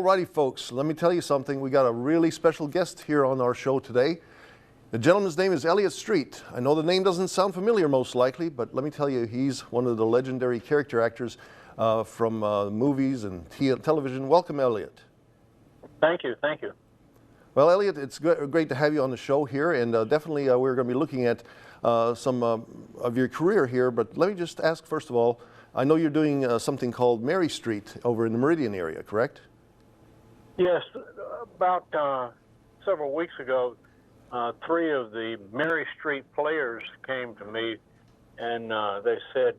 Alrighty, folks, let me tell you something. We got a really special guest here on our show today. The gentleman's name is Elliott Street. I know the name doesn't sound familiar most likely, but let me tell you, he's one of the legendary character actors from movies and television. Welcome, Elliott. Thank you, thank you. Well, Elliott, it's great to have you on the show here, and definitely we're going to be looking at some of your career here, but let me just ask first of all, I know you're doing something called Mary Street over in the Meridian area, correct? Yes, about several weeks ago, 3 of the Mary Street players came to me, and they said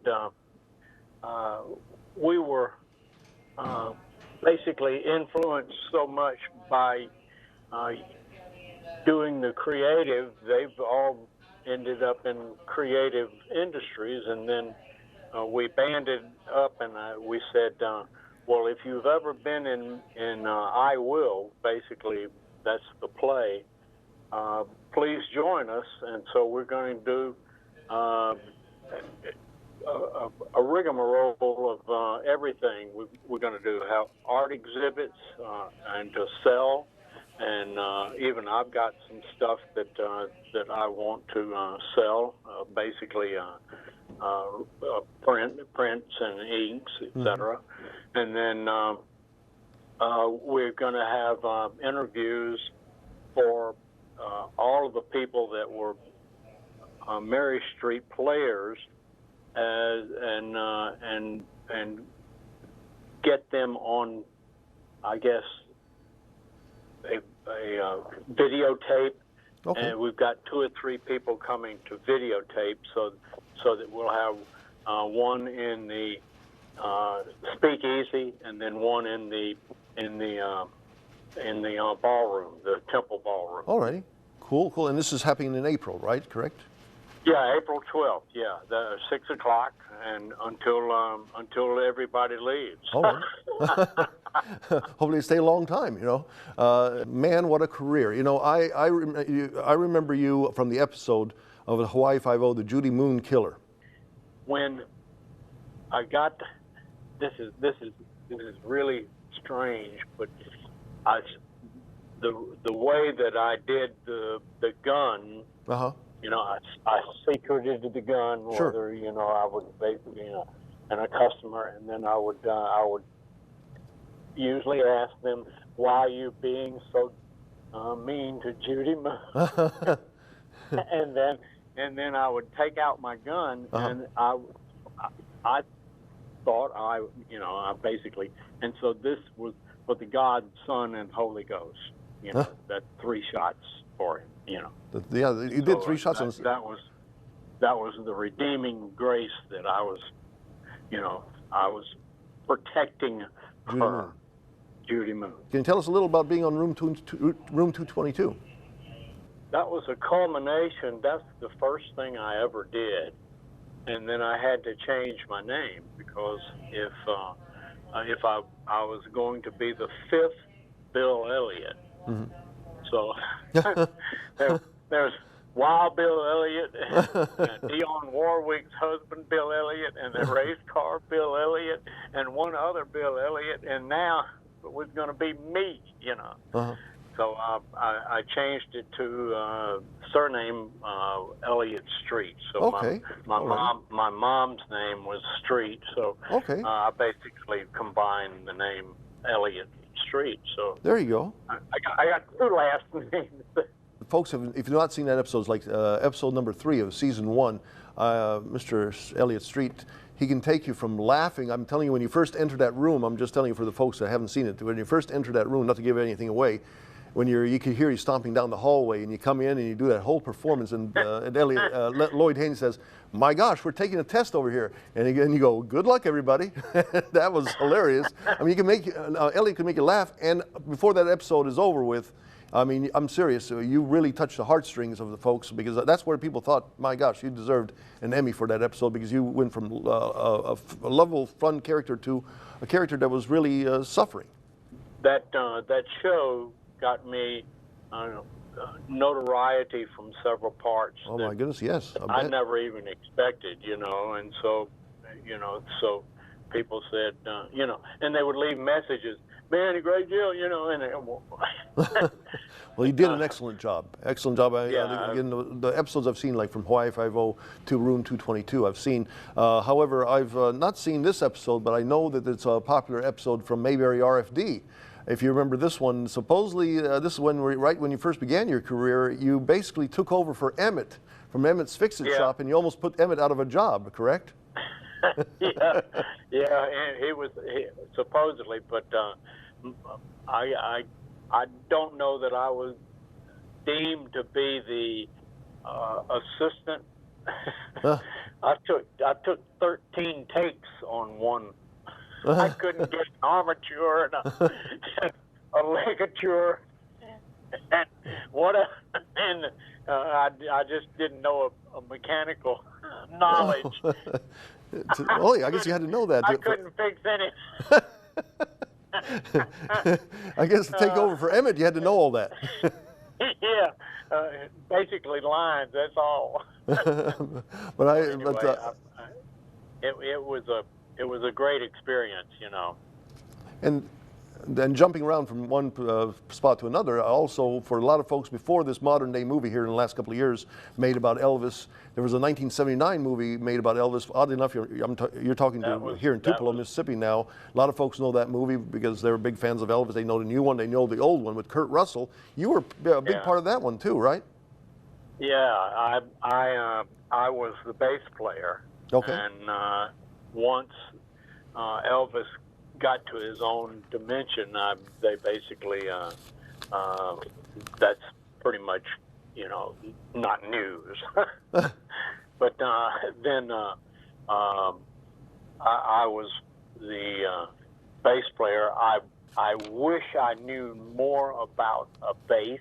we were basically influenced so much by doing the creative. They've all ended up in creative industries, and then we banded up and we said, well, if you've ever been in I Will, basically that's the play, please join us. And so we're going to do a rigmarole of everything. We're going to do art exhibits and to sell, and even I've got some stuff that I want to sell, basically prints and inks, etc. And then we're going to have interviews for all of the people that were Mary Street players, and get them on, I guess, a videotape. Okay. And we've got 2 or 3 people coming to videotape, so that we'll have one in the speakeasy, and then one in the ballroom, the temple ballroom. Alrighty, cool. And this is happening in April, right? Correct? Yeah, April 12th. Yeah, 6 o'clock, and until everybody leaves. All right. Hopefully stay a long time, you know. Man, what a career. You know, I remember you from the episode of the Hawaii Five-0, the Judy Moon Killer. When I got, this is really strange, but the way that I did the gun, you know, I secreted the gun, sure. Whether, you know, I would basically, you know, and a customer, and then I would usually ask them, why are you being so mean to Judy Moon? and then I would take out my gun, and I thought I basically, and so this was for the God, Son, and Holy Ghost, you know, that 3 shots for him, you know. Yeah, you did 3 shots on that was the redeeming grace that I was, you know, I was protecting her, Judy Moon. Can you tell us a little about being on room 222? That was a culmination. That's the first thing I ever did, and then I had to change my name because if I was going to be the 5th Bill Elliott, so there's Wild Bill Elliott, and Dionne Warwick's husband Bill Elliott, and the race car Bill Elliott, and one other Bill Elliott, and now it was going to be me, you know. So I changed it to surname Elliott Street. So my mom's name was Street, so I basically combined the name Elliott Street. So there you go. I got 2 last names. Folks, if you've not seen that episode, it's like episode number 3 of season 1, Mr. Elliott Street, he can take you from laughing. I'm telling you, when you first enter that room, I'm just telling you for the folks that haven't seen it, when you first enter that room, not to give anything away, when you can hear you stomping down the hallway, and you come in and you do that whole performance, and Lloyd Haynes says, "My gosh, we're taking a test over here," and you go, "Good luck, everybody." That was hilarious. I mean, you can make Elliott can make you laugh, and before that episode is over with, I mean, I'm serious. You really touched the heartstrings of the folks, because that's where people thought, "My gosh, you deserved an Emmy for that episode," because you went from a lovable, fun character to a character that was really suffering. That show got me notoriety from several parts. Oh my goodness, yes. I never even expected, you know, and so, you know, so people said, you know, and they would leave messages. Ben, a great deal, you know, and Well, you did an excellent job. Excellent job. Yeah. Again, the episodes I've seen, like from Hawaii Five-0 to Room 222, I've seen. However, I've not seen this episode, but I know that it's a popular episode from Mayberry RFD. If you remember this one, supposedly this is right when you first began your career, you basically took over for Emmett from Emmett's Fix-It shop, and you almost put Emmett out of a job, correct? yeah, and he was supposedly, but I don't know that I was deemed to be the assistant. I took 13 takes on one. I couldn't get an armature and a ligature, and I just didn't know a mechanical knowledge. Oh, I guess you had to know that. I couldn't fix any. I guess to take over for Emmett, you had to know all that. Yeah, basically lines. That's all. It was a great experience, you know. And then jumping around from one spot to another, also for a lot of folks before this modern day movie here in the last couple of years made about Elvis, there was a 1979 movie made about Elvis. Oddly enough, you're talking here in Tupelo, Mississippi now. A lot of folks know that movie because they're big fans of Elvis. They know the new one, they know the old one with Kurt Russell. You were a big part of that one too, right? Yeah, I was the bass player. Okay. And once Elvis got to his own dimension, they basically that's pretty much, you know, not news. But then I was the bass player. I wish I knew more about a bass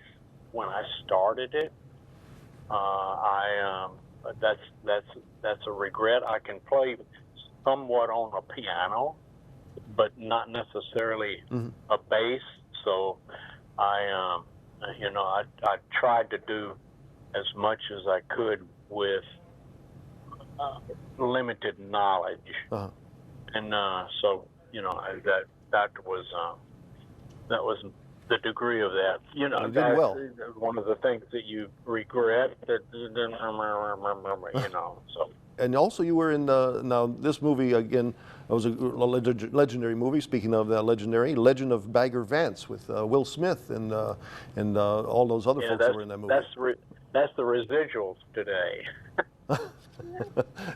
when I started it. That's a regret. I can play somewhat on a piano, but not necessarily a bass. So I tried to do as much as I could with limited knowledge, and so you know that was the degree of that. You know, that's one of the things that you regret that you didn't remember. You know, so. And also you were in now this movie again, it was a legendary movie, speaking of that legendary, Legend of Bagger Vance with Will Smith and all those other folks that were in that movie. That's the Residuals today.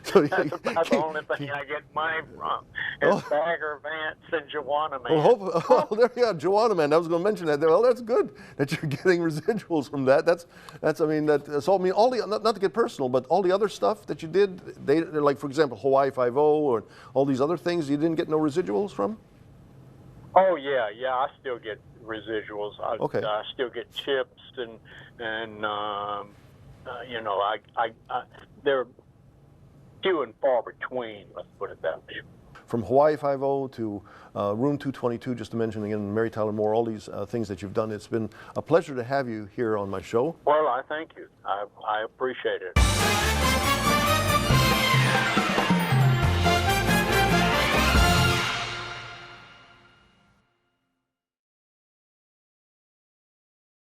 So, that's about the only thing I get money from is Bagger Vance and Joanna Man. Well, there you go, Joanna Man. I was going to mention that. Well, that's good that you're getting residuals from that. That's I mean, all the not to get personal, but all the other stuff that you did, they're like, for example, Hawaii Five-0 or all these other things, you didn't get no residuals from? Oh yeah, I still get residuals. Okay. I still get chips and you know, they're few and far between, let's put it that way. From Hawaii Five-0 to Room 222, just to mention again, Mary Tyler Moore, all these things that you've done. It's been a pleasure to have you here on my show. Well, I thank you. I appreciate it.